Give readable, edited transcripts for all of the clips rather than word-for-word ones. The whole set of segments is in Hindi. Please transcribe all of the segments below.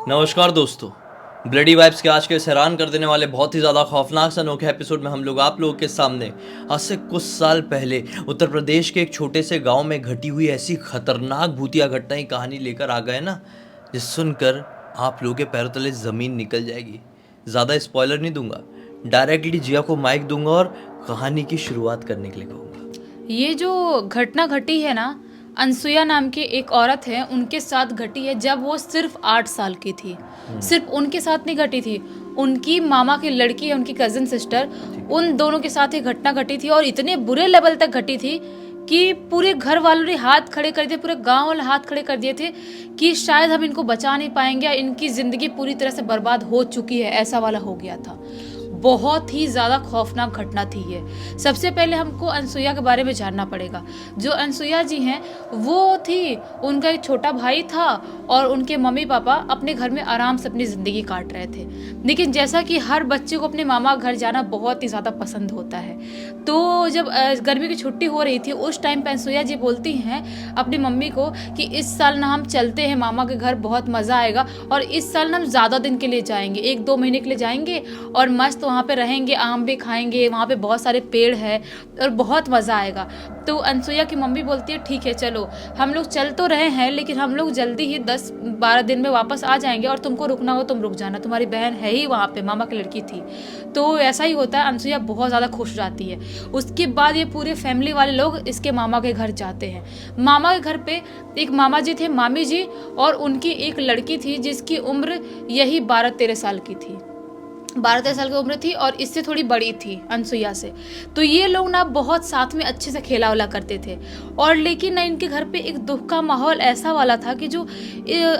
नमस्कार दोस्तों। ब्लडी वाइब्स के आज के इस हैरान कर देने वाले बहुत ही ज़्यादा खौफनाक से अनोखे एपिसोड में हम लोग आप लोगों के सामने आज से कुछ साल पहले उत्तर प्रदेश के एक छोटे से गांव में घटी हुई ऐसी खतरनाक भूतिया घटना की कहानी लेकर आ गए ना, जिस सुनकर आप लोगों के पैरों तले ज़मीन निकल जाएगी। ज़्यादा स्पॉइलर नहीं दूंगा, डायरेक्टली जिया को माइक दूंगा और कहानी की शुरुआत करने के लिए कहूँगा। ये जो घटना घटी है ना, अनसुया नाम की एक औरत है, उनके साथ घटी है जब वो सिर्फ 8 साल की थी। सिर्फ उनके साथ नहीं घटी थी, उनकी मामा की लड़की है, उनकी कजिन सिस्टर, उन दोनों के साथ ये घटना घटी थी और इतने बुरे लेवल तक घटी थी कि पूरे घर वालों ने हाथ खड़े कर दिए, पूरे गांव वाले हाथ खड़े कर दिए थे कि शायद हम इनको बचा नहीं पाएंगे, इनकी ज़िंदगी पूरी तरह से बर्बाद हो चुकी है, ऐसा वाला हो गया था। बहुत ही ज़्यादा खौफनाक घटना थी ये। सबसे पहले हमको अनसुया के बारे में जानना पड़ेगा। जो अनसुया जी हैं वो थी, उनका एक छोटा भाई था और उनके मम्मी पापा अपने घर में आराम से अपनी ज़िंदगी काट रहे थे। लेकिन जैसा कि हर बच्चे को अपने मामा घर जाना बहुत ही ज़्यादा पसंद होता है, तो जब गर्मी की छुट्टी हो रही थी उस टाइम पर अनसुया जी बोलती हैं अपनी मम्मी को कि इस साल ना हम चलते हैं मामा के घर, बहुत मज़ा आएगा और इस साल ना हम ज़्यादा दिन के लिए जाएंगे, 1-2 महीने के लिए जाएंगे और मस्त वहाँ पे रहेंगे, आम भी खाएंगे, वहाँ पे बहुत सारे पेड़ है और बहुत मज़ा आएगा। तो अनसुया की मम्मी बोलती है ठीक है चलो, हम लोग चल तो रहे हैं लेकिन हम लोग जल्दी ही 10-12 दिन में वापस आ जाएंगे और तुमको रुकना हो तुम रुक जाना, तुम्हारी बहन है ही वहाँ पे, मामा की लड़की थी। तो ऐसा ही होता है, अनसुया बहुत ज़्यादा खुश हो जाती है। उसके बाद ये पूरे फैमिली वाले लोग इसके मामा के घर जाते हैं। मामा के घर पे एक मामा जी थे, मामी जी, और उनकी एक लड़की थी जिसकी उम्र यही 12-13 साल की थी, 12-13 साल की उम्र थी और इससे थोड़ी बड़ी थी अनसुया से। तो ये लोग ना बहुत साथ में अच्छे से खेला वाला करते थे और लेकिन ना इनके घर पे एक दुख का माहौल ऐसा वाला था कि जो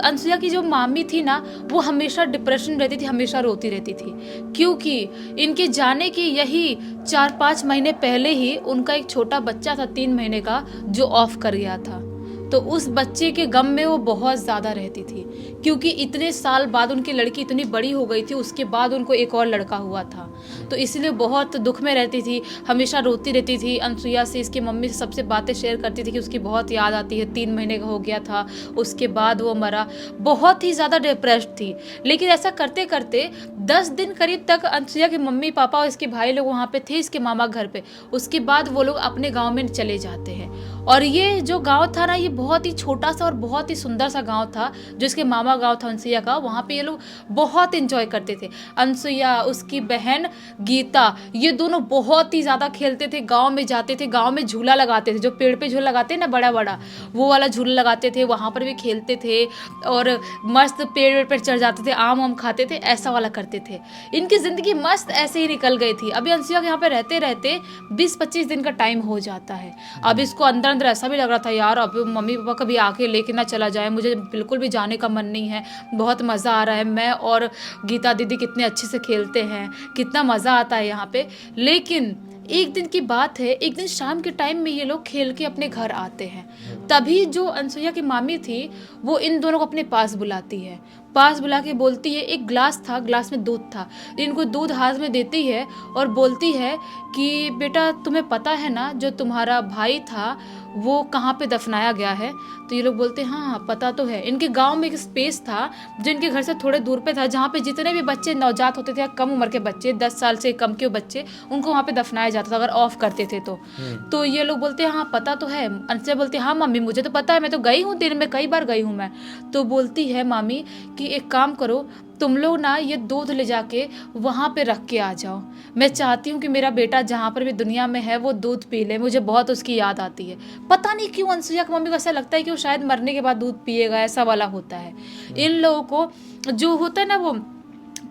अनसुया की जो मामी थी ना, वो हमेशा डिप्रेशन में रहती थी, हमेशा रोती रहती थी, क्योंकि इनके जाने की यही 4-5 महीने पहले ही उनका एक छोटा बच्चा था 3 महीने का जो ऑफ कर गया था। तो उस बच्चे के गम में वो बहुत ज़्यादा रहती थी, क्योंकि इतने साल बाद उनकी लड़की इतनी बड़ी हो गई थी, उसके बाद उनको एक और लड़का हुआ था, तो इसलिए बहुत दुख में रहती थी, हमेशा रोती रहती थी। अनसुया से इसकी मम्मी से सबसे बातें शेयर करती थी कि उसकी बहुत याद आती है, 3 महीने का हो गया था, उसके बाद वो मरा, बहुत ही ज़्यादा डिप्रेस्ड थी। लेकिन ऐसा करते करते 10 दिन करीब तक अनसुया के मम्मी पापा और इसके भाई लोग वहाँ पे थे, इसके मामा घर पे। उसके बाद वो लोग अपने गाँव में चले जाते हैं और ये जो गाँव था ना, ये बहुत ही छोटा सा और बहुत ही सुंदर सा गांव था, जो इसके मामा गांव था अनसुया का। वहाँ पे ये लोग बहुत एंजॉय करते थे। अनसुया, उसकी बहन गीता, ये दोनों बहुत ही ज़्यादा खेलते थे, गांव में जाते थे, गांव में झूला लगाते थे, जो पेड़ पे झूला लगाते हैं ना बड़ा बड़ा, वो वाला झूला लगाते थे, वहाँ पर भी खेलते थे और मस्त पेड़ पर चढ़ जाते थे, आम वाम खाते थे, ऐसा वाला करते थे। इनकी ज़िंदगी मस्त ऐसे ही निकल गई थी। अभी अनसुया के यहाँ पे रहते रहते 20-25 दिन का टाइम हो जाता है। अब इसको अंदर अंदर ऐसा भी लग रहा था, यार अब मम्मी पापा कभी आके लेके ना चला जाए, मुझे बिल्कुल भी जाने का मन नहीं है, बहुत मज़ा आ रहा है, मैं और गीता दीदी कितने अच्छे से खेलते हैं, कितना मज़ा आता है यहाँ पे। लेकिन एक दिन की बात है, एक दिन शाम के टाइम में ये लोग खेल के अपने घर आते हैं, तभी जो अनसुया की मामी थी वो इन दोनों को अपने पास बुलाती है। पास बुला के बोलती है, एक ग्लास था, ग्लास में दूध था, इनको दूध हाथ में देती है और बोलती है कि बेटा तुम्हें पता है ना जो तुम्हारा भाई था वो कहाँ पे दफनाया गया है। तो ये लोग बोलते हैं हाँ हाँ पता तो है। इनके गांव में एक स्पेस था जो इनके घर से थोड़े दूर पे था, जहाँ पे जितने भी बच्चे नवजात होते थे, कम उम्र के बच्चे, 10 साल से कम के बच्चे, उनको वहाँ पे दफनाया जाता था अगर ऑफ करते थे तो ये लोग बोलते हैं हाँ पता तो है। अनसुया बोलती है हाँ मम्मी मुझे तो पता है, मैं तो गई हूँ, दिन में कई बार गई हूँ मैं। तो बोलती है मामी कि एक काम करो, तुम लोग ना ये दूध ले जाके वहाँ पे रख के आ जाओ, मैं चाहती हूँ कि मेरा बेटा जहाँ पर भी दुनिया में है वो दूध पी ले, मुझे बहुत उसकी याद आती है। पता नहीं क्यों अनसुया की मम्मी को ऐसा लगता है कि वो शायद मरने के बाद दूध पिएगा, ऐसा वाला होता है। इन लोगों को जो होता है ना, वो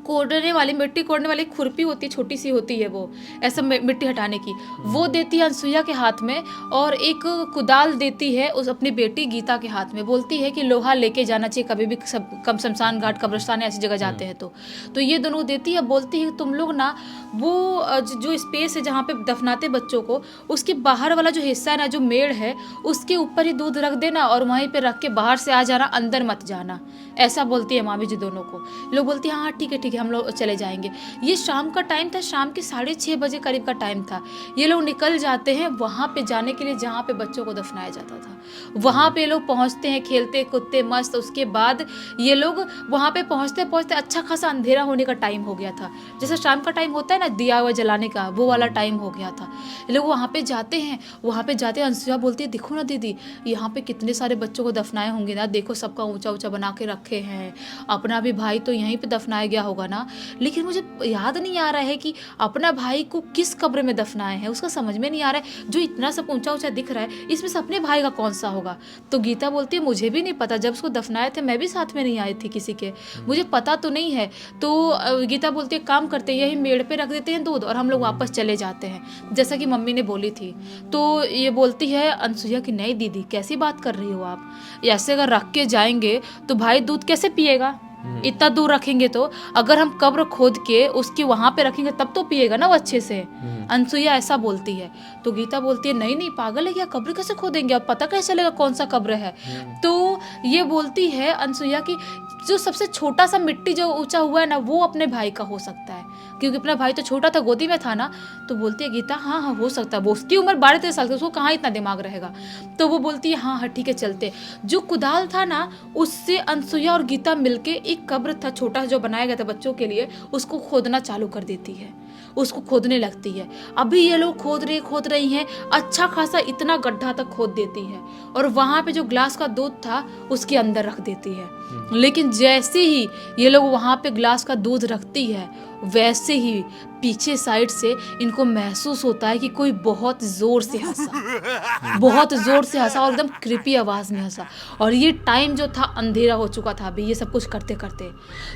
कोड़ने वाली, मिट्टी कोड़ने वाली खुरपी होती है, छोटी सी होती है वो, ऐसा मिट्टी हटाने की, वो देती है अनसुया के हाथ में और एक कुदाल देती है उस अपनी बेटी गीता के हाथ में। बोलती है कि लोहा लेके जाना चाहिए कभी भी, सब कम शमशान घाट, कब्रिस्तान ऐसी जगह जाते हैं तो ये दोनों देती है। बोलती है तुम लोग ना वो जो स्पेस है जहाँ पे दफनाते बच्चों को, उसके बाहर वाला जो हिस्सा है ना, जो मेड़ है, उसके ऊपर ही दूध रख देना और वहीं पे रख के बाहर से आ जाना, अंदर मत जाना, ऐसा बोलती है मामी जी दोनों को। लोग बोलती है हाँ ठीक है हम लोग चले जाएंगे। ये शाम का टाइम था, शाम के 6:30 बजे करीब का टाइम था। ये लोग निकल जाते हैं वहाँ पे जाने के लिए जहाँ पे बच्चों को दफनाया जाता था। वहाँ पे लोग पहुँचते हैं, खेलते कूदते मस्त। उसके बाद ये लोग वहाँ पे पहुँचते पहुँचते अच्छा खासा अंधेरा होने का टाइम हो गया था। जैसे शाम का टाइम होता है ना दिया हुआ जलाने का, वो वाला टाइम हो गया था। ये लोग वहाँ पे जाते हैं। वहाँ पे जाते अंशुया बोलती है, देखो ना दीदी, यहाँ पे कितने सारे बच्चों को दफनाए होंगे ना, देखो सबका ऊंचा ऊंचा बना के रखे हैं। अपना भी भाई तो यहीं पे दफनाया गया होगा ना। लेकिन मुझे याद नहीं आ रहा है कि अपना भाई को किस कब्र में दफनाए हैं, उसका समझ में नहीं आ रहा है। जो इतना सब ऊंचा ऊंचा दिख रहा है, इसमें से अपने भाई का कौन सा होगा। तो गीता बोलती है, मुझे भी नहीं पता, जब उसको दफनाए थे मैं भी साथ में नहीं आई थी किसी के, मुझे पता तो नहीं है। तो गीता बोलती है, काम करते हैं, यही मेड़ पे रख देते हैं दूध और हम लोग वापस चले जाते हैं, जैसा कि मम्मी ने बोली थी। तो ये बोलती है अनसुईया कि नहीं दीदी, कैसी बात कर रही हो आप, ऐसे अगर रख के जाएंगे तो भाई दूध कैसे पिएगा, इतना दूर रखेंगे तो। अगर हम कब्र खोद के उसकी वहां पे रखेंगे तब तो पिएगा ना वो अच्छे से। अनसुईया ऐसा बोलती है। तो गीता बोलती है, नहीं नहीं पागल है क्या, कब्र कैसे खोदेंगे, अब पता कैसे चलेगा कौन सा कब्र है। तो ये बोलती है अनसुईया की जो सबसे छोटा सा मिट्टी जो ऊंचा हुआ है ना, वो अपने भाई का हो सकता है, क्योंकि अपना भाई तो छोटा था, गोदी में था ना। तो बोलती है गीता, हाँ हाँ हो सकता है, वो उसकी उम्र 12-13 साल की, उसको कहाँ इतना दिमाग रहेगा। तो वो बोलती है, हाँ हाँ ठीक है चलते। जो कुदाल था ना, उससे अनसुईया और गीता मिलके एक कब्र था छोटा जो बनाया गया था बच्चों के लिए, उसको खोदना चालू कर देती है, उसको खोदने लगती है। अभी ये लोग खोद रही हैं, अच्छा खासा इतना गड्ढा तक खोद देती है और वहां पे जो ग्लास का दूध था उसके अंदर रख देती है। लेकिन जैसे ही ये लोग वहां पे ग्लास का दूध रखती है, वैसे ही पीछे साइड से इनको महसूस होता है कि कोई बहुत जोर से हंसा, बहुत जोर से हंसा और एकदम क्रिपी आवाज में हंसा। और ये टाइम जो था अंधेरा हो चुका था अभी ये सब कुछ करते करते।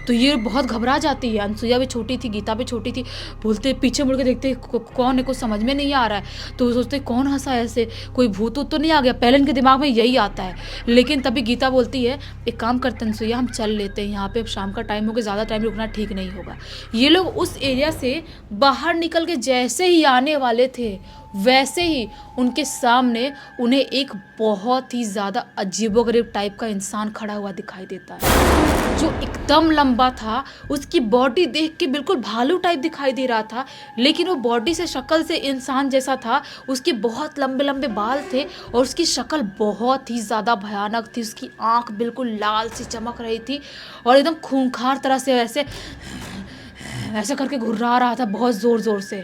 तो ये बहुत घबरा जाती है। अनसुईया भी छोटी थी, गीता भी छोटी थी। बोलते पीछे मुड़ के देखते कौन है, कुछ समझ में नहीं आ रहा है। तो सोचते कौन हंसा ऐसे, कोई भूत तो नहीं आ गया, पहले इनके दिमाग में यही आता है। लेकिन तभी गीता बोलती है, एक काम करते हैं अनसुईया, हम चल लेते हैं, यहाँ पे अब शाम का टाइम हो गया, ज़्यादा टाइम रुकना ठीक नहीं होगा। ये लोग उस एरिया से बाहर निकल के जैसे ही आने वाले थे, वैसे ही उनके सामने उन्हें एक बहुत ही ज़्यादा अजीबोगरीब टाइप का इंसान खड़ा हुआ दिखाई देता है, जो एकदम लंबा था। उसकी बॉडी देख के बिल्कुल भालू टाइप दिखाई दे रहा था, लेकिन वो बॉडी से शक्ल से इंसान जैसा था। उसके बहुत लंबे लंबे बाल थे और उसकी शक्ल बहुत ही ज़्यादा भयानक थी। उसकी आँख बिल्कुल लाल सी चमक रही थी और एकदम खूंखार तरह से ऐसे करके घुर्रा रहा था बहुत ज़ोर ज़ोर से,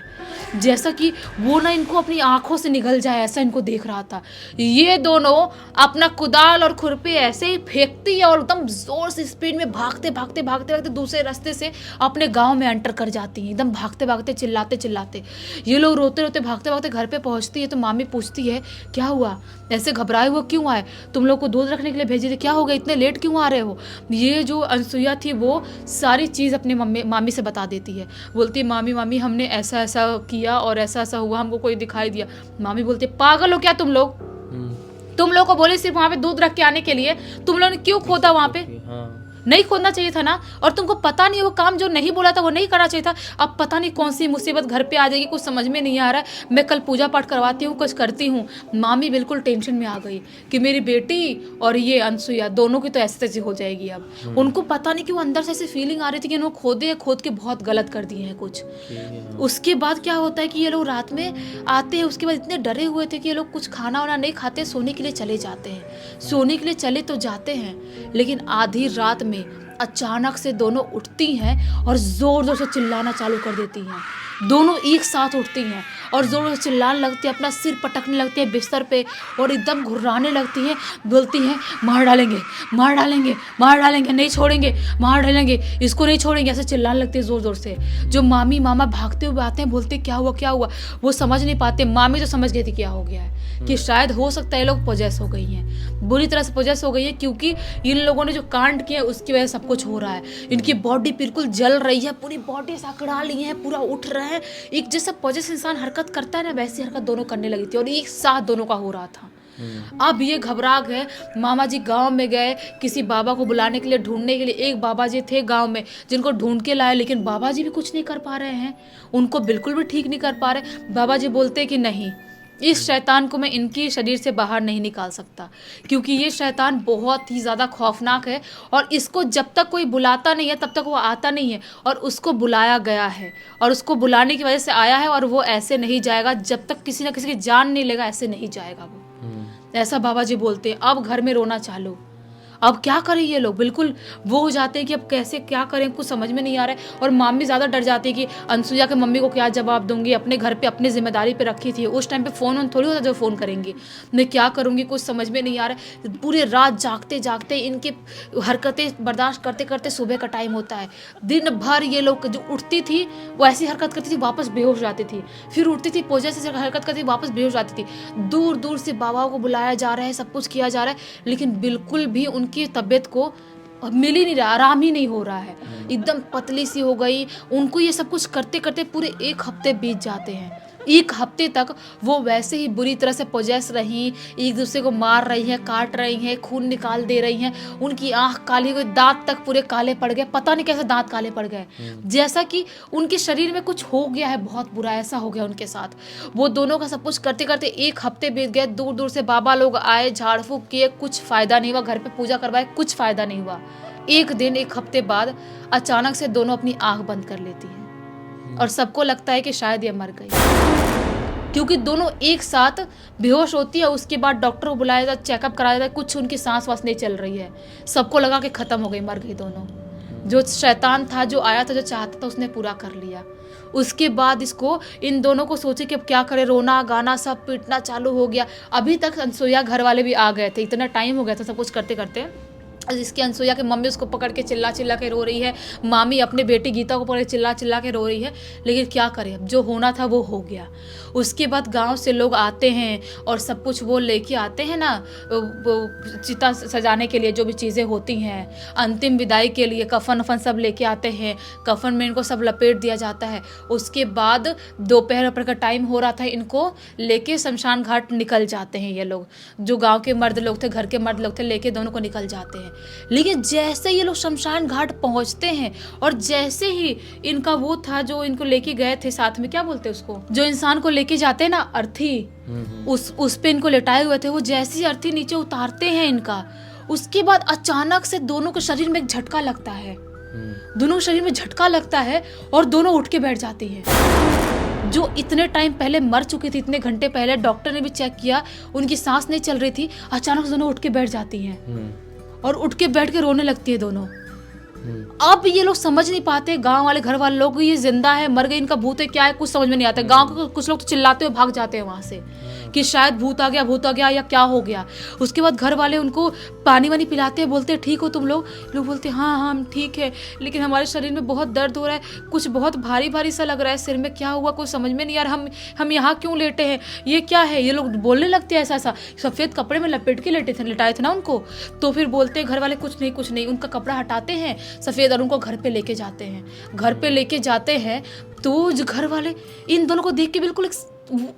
जैसा कि वो ना इनको अपनी आंखों से निगल जाए, ऐसा इनको देख रहा था। ये दोनों अपना कुदाल और खुरपी ऐसे ही फेंकती है और एकदम ज़ोर से स्पीड में भागते भागते भागते भागते दूसरे रास्ते से अपने गांव में एंटर कर जाती हैं, एकदम भागते भागते चिल्लाते चिल्लाते। ये लोग रोते रोते भागते भागते घर पे पहुँचती है तो मामी पूछती है, क्या हुआ, ऐसे घबराए हुए क्यों आए, तुम लोग को दूध रखने के लिए भेजे थे, क्या हो गया, इतने लेट क्यों आ रहे हो। ये जो अनसुईया थी वो सारी चीज़ अपने मामी से बता देती है। बोलती है, मामी हमने ऐसा ऐसा किया और ऐसा ऐसा हुआ, हमको कोई दिखाई दिया। मामी बोलती है, पागल हो क्या तुम लोग, तुम लोग को बोले सिर्फ वहां पे दूध रख के आने के लिए, तुम लोगों ने क्यों खोदा वहां पे, नहीं खोदना चाहिए था ना। और तुमको पता नहीं वो काम जो नहीं बोला था वो नहीं करना चाहिए था। अब पता नहीं कौन सी मुसीबत घर पे आ जाएगी, कुछ समझ में नहीं आ रहा है। मैं कल पूजा पाठ करवाती हूँ, कुछ करती हूँ। मामी बिल्कुल टेंशन में आ गई कि मेरी बेटी और ये अनसुईया दोनों की तो ऐसे तैसे हो जाएगी। अब उनको पता नहीं कि वो अंदर से ऐसी फीलिंग आ रही थी कि उन्होंने खोद के बहुत गलत कर दिए हैं कुछ। उसके बाद क्या होता है कि ये लोग रात में आते हैं, उसके बाद इतने डरे हुए थे कि ये लोग कुछ खाना वाना नहीं खाते, सोने के लिए चले जाते हैं। सोने के लिए चले तो जाते हैं, लेकिन आधी रात में अचानक से दोनों उठती हैं और जोर जोर से चिल्लाना चालू कर देती हैं। दोनों एक साथ उठती हैं और जोर जोर से चिल्लाने लगती है, अपना सिर पटकने लगती है बिस्तर पे और एकदम घुर्राने लगती हैं। बोलती हैं, मार डालेंगे मार डालेंगे मार डालेंगे, नहीं छोड़ेंगे, मार डालेंगे, इसको नहीं छोड़ेंगे, ऐसे चिल्लाने लगती है जोर जोर से। जो मामी मामा भागते हुए आते हैं, बोलते क्या हुआ क्या हुआ, वो समझ नहीं पाते। मामी तो समझ गई थी क्या हो गया है, कि शायद हो सकता है ये लोग पोजेस हो गई हैं, बुरी तरह से पोजेस हो गई है, क्योंकि इन लोगों ने जो कांड किया उसकी वजह से सब कुछ हो रहा है। इनकी बॉडी बिल्कुल जल रही है, पूरी बॉडी सकड़ा ली है, पूरा उठ रहे हैं। एक जैसा पोजेस इंसान हरकत करता है ना, वैसी हरकत दोनों करने लगी थी और एक साथ दोनों का हो रहा था। अब ये घबरा गए। मामा जी गांव में गए किसी बाबा को बुलाने के लिए, ढूंढने के लिए। एक बाबा जी थे गांव में जिनको ढूंढ के लाए, लेकिन बाबा जी भी कुछ नहीं कर पा रहे हैं, उनको बिल्कुल भी ठीक नहीं कर पा रहे। बाबा जी बोलते कि नहीं, इस शैतान को मैं इनकी शरीर से बाहर नहीं निकाल सकता, क्योंकि ये शैतान बहुत ही ज़्यादा खौफनाक है और इसको जब तक कोई बुलाता नहीं है तब तक वो आता नहीं है, और उसको बुलाया गया है और उसको बुलाने की वजह से आया है, और वो ऐसे नहीं जाएगा जब तक किसी ना किसी की जान नहीं लेगा, ऐसे नहीं जाएगा वो। ऐसा बाबा जी बोलते हैं। अब घर में रोना चालू। अब क्या करें ये लोग, बिल्कुल वो हो जाते हैं कि अब कैसे क्या करें, कुछ समझ में नहीं आ रहा है। और मामी ज़्यादा डर जाती है कि अनसुईया के मम्मी को क्या जवाब दूंगी, अपने घर पे अपनी जिम्मेदारी पे रखी थी, उस टाइम पे फ़ोन थोड़ी होता जो फ़ोन करेंगी, मैं क्या करूँगी, कुछ समझ में नहीं आ रहा है। पूरे रात जागते जागते इनकी हरकतें बर्दाश्त करते करते सुबह का टाइम होता है। दिन भर ये लोग जो उठती थी वो ऐसी हरकत करती थी, वापस बेहोश हो जाती थी, फिर उठती थी पूजा से हरकत करती थी, वापस बेहोश हो जाती थी। दूर दूर से बाबाओं को बुलाया जा रहा है, सब कुछ किया जा रहा है, लेकिन बिल्कुल भी उनकी तबीयत को मिल ही नहीं रहा, आराम ही नहीं हो रहा है। एकदम पतली सी हो गई। उनको ये सब कुछ करते करते पूरे 1 हफ्ते बीत जाते हैं। 1 हफ्ते तक वो वैसे ही बुरी तरह से पोजेस रही, एक दूसरे को मार रही हैं, काट रही हैं, खून निकाल दे रही हैं। उनकी आंख काली हो गई, दांत तक पूरे काले पड़ गए, पता नहीं कैसे दांत काले पड़ गए, जैसा कि उनके शरीर में कुछ हो गया है, बहुत बुरा ऐसा हो गया उनके साथ। वो दोनों का सब कुछ करते करते 1 हफ्ते बीत गए। दूर दूर से बाबा लोग आए, झाड़ फूक किए, कुछ फायदा नहीं हुआ। घर पे पूजा करवाए, कुछ फायदा नहीं हुआ। एक दिन 1 हफ्ते बाद अचानक से दोनों अपनी आंख बंद कर लेती हैं और सबको लगता है कि शायद ये मर गई, क्योंकि दोनों एक साथ बेहोश होती है। उसके बाद डॉक्टर को बुलाया जाता, चेकअप कराया जाता, कुछ उनकी सांस वास नहीं चल रही है। सबको लगा कि खत्म हो गई, मर गई दोनों। जो शैतान था, जो आया था, जो चाहता था, उसने पूरा कर लिया। उसके बाद इसको इन दोनों को सोचे कि अब क्या करे, रोना गाना सब पीटना चालू हो गया। अभी तक अनसुईया घर वाले भी आ गए थे, इतना टाइम हो गया था सब कुछ करते करते। जिसकी अनसुईया की मम्मी उसको पकड़ के चिल्ला चिल्ला के रो रही है, मामी अपने बेटी गीता को पकड़ के चिल्ला चिल्ला के रो रही है। लेकिन क्या करें, अब जो होना था वो हो गया। उसके बाद गांव से लोग आते हैं और सब कुछ वो लेके आते हैं ना, वो चिता सजाने के लिए जो भी चीज़ें होती हैं, अंतिम विदाई के लिए कफन वफन सब लेके आते हैं। कफन में इनको सब लपेट दिया जाता है। उसके बाद दोपहर का टाइम हो रहा था, इनको लेके शमशान घाट निकल जाते हैं ये लोग। जो गाँव के मर्द लोग थे, घर के मर्द लोग थे, लेके दोनों को निकल जाते हैं। लेकिन जैसे ये लोग शमशान घाट पहुंचते हैं और जैसे ही इनका वो था जो इनको लेके गए थे साथ में, क्या बोलते हैं उसको, जो इंसान को लेके जाते हैं ना, अर्थी, उस पे इनको लेटाए हुए थे। वो जैसी अर्थी नीचे उतारते हैं इनका, उसके बाद अचानक से दोनों के शरीर में एक झटका लगता है। दोनों शरीर में झटका लगता है और दोनों उठ के बैठ जाती हैं। जो इतने टाइम पहले मर चुकी थी, इतने घंटे पहले, डॉक्टर ने भी चेक किया, उनकी सांस नहीं चल रही थी, अचानक से दोनों उठ के बैठ जाती हैं और उठ के बैठ के रोने लगती है दोनों। अब ये लोग समझ नहीं पाते, गांव वाले घर वाले लोग, ये जिंदा है, मर गई, इनका भूत है, क्या है, कुछ समझ में नहीं आता। गांव के कुछ लोग तो चिल्लाते हुए भाग जाते हैं वहां से कि शायद भूत आ गया या क्या हो गया। उसके बाद घर वाले उनको पानी वानी पिलाते हैं, बोलते हैं ठीक हो तुम लोग? लोग बोलते हैं हाँ हाँ हम ठीक है, लेकिन हमारे शरीर में बहुत दर्द हो रहा है, कुछ बहुत भारी भारी सा लग रहा है, सिर में क्या हुआ कुछ समझ में नहीं आ रहा, हम यहाँ क्यों लेटे हैं, ये क्या है? ये लोग बोलने लगते हैं ऐसा। सफ़ेद कपड़े में लपेट के लेटाए थे ना उनको, तो फिर बोलते हैं घर वाले कुछ नहीं, उनका कपड़ा हटाते हैं सफ़ेद और उनको घर पे लेके जाते हैं। घर पे लेके जाते हैं तो जो घर वाले इन दोनों को देख के बिल्कुल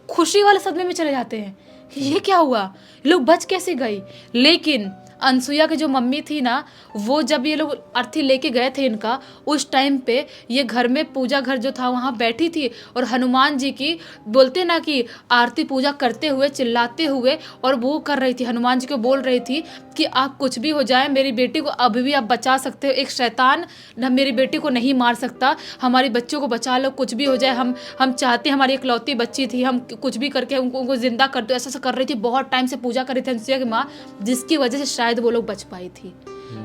खुशी वाले सदमे में चले जाते हैं कि ये क्या हुआ, लोग बच कैसे गई। लेकिन अनसुईया की जो मम्मी थी ना, वो जब ये लोग अर्थी लेके गए थे इनका, उस टाइम पे ये घर में पूजा घर जो था वहाँ बैठी थी और हनुमान जी की बोलते ना कि आरती पूजा करते हुए, चिल्लाते हुए, और वो कर रही थी, हनुमान जी को बोल रही थी कि आप कुछ भी हो जाए, मेरी बेटी को अभी भी आप बचा सकते हो, एक शैतान मेरी बेटी को नहीं मार सकता, हमारी बच्चों को बचा लो, कुछ भी हो जाए, हम चाहते, हमारी इकलौती बच्ची थी, हम कुछ भी करके उनको जिंदा कर दो, ऐसा कर रही थी। बहुत टाइम से पूजा कर रही थी अनसुईया की माँ, जिसकी वजह से शायद वो लोग बच पाई थी।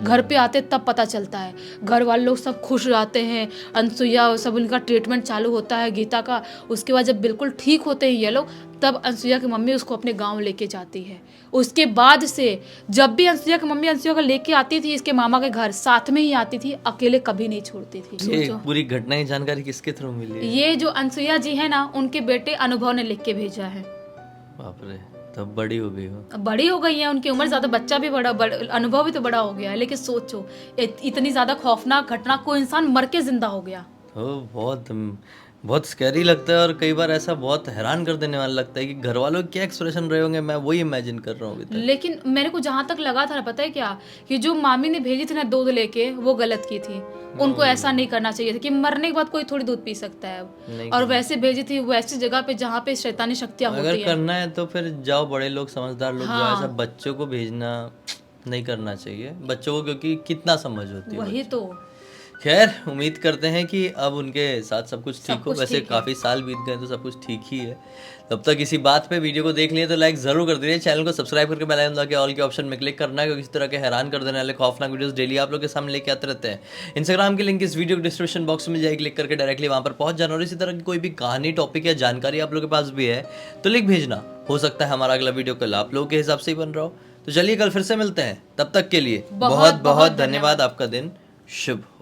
घर पे आते तब पता चलता है, घर वाले लोग सब खुश रहते हैं, अनसुईया सब उनका ट्रीटमेंट चालू होता है गीता का। उसके बाद जब बिल्कुल ठीक होते हैं ये लोग, तब अनसुईया की मम्मी उसको अपने गांव लेके जाती है। उसके बाद से जब भी अनसुईया की मम्मी अनसुईया को लेके आती थी इसके मामा के घर, साथ में ही आती थी, अकेले कभी नहीं छोड़ती थी। ये पूरी घटना की जानकारी किसके थ्रू मिली है? ये जो अनसुईया जी है ना, उनके बेटे अनुभव ने लिख के भेजा है। बाप रे, तब बड़ी हो गई हो। अब बड़ी हो गई है, उनकी उम्र ज़्यादा, बच्चा भी बड़ा, अनुभव भी तो बड़ा हो गया है। लेकिन सोचो इतनी ज़्यादा खौफनाक घटना को इंसान मर के जिंदा हो गया। तो बहुत बहुत स्कैरी लगता है और कई बार ऐसा बहुत हैरान कर देने वाला लगता है कि घर वालों के क्या एक्सप्रेशन रहे होंगे, मैं वही इमेजिन कर रहा हूँ अभी तक। लेकिन मेरे को जहां तक लगा था ना, पता है क्या, कि जो मामी ने भेजी थी ना दूध लेके, वो गलत की थी। उनको ऐसा नहीं करना चाहिए था कि मरने के बाद कोई थोड़ी दूध पी सकता है नहीं अब। और वैसे भेजी थी वैसी जगह पे जहाँ पे शैतानी शक्तियां अगर होती है। करना है तो फिर जाओ, बड़े लोग समझदार लोग जाओ, ऐसा हाँ बच्चों को भेजना नहीं करना चाहिए बच्चों को, क्योंकि कितना समझ होती है वही तो। खैर उम्मीद करते हैं कि अब उनके साथ सब कुछ ठीक सब हो। कुछ वैसे ठीक है। काफ़ी साल बीत गए तो सब कुछ ठीक ही है। तब तक इसी बात पे वीडियो को देख लिए तो लाइक ज़रूर कर दीजिए, चैनल को सब्सक्राइब करके बेल आइकन दबा के ऑल के ऑप्शन में क्लिक करना है, क्योंकि इस तरह के हैरान कर देने वाले खौफनाक वीडियोस डेली आप लोग के सामने लेके आते रहते हैं। इंस्टाग्राम की लिंक इस वीडियो के डिस्क्रिप्शन बॉक्स में जाए, क्लिक करके डायरेक्टली वहाँ पर पहुँच जाना। और इसी तरह की कोई भी कहानी, टॉपिक या जानकारी आप लोग के पास भी है तो लिख भेजना, हो सकता है हमारा अगला वीडियो कल आप लोगों के हिसाब से ही बन रहा हो। तो चलिए कल फिर से मिलते हैं, तब तक के लिए बहुत बहुत धन्यवाद। आपका दिन शुभ हो।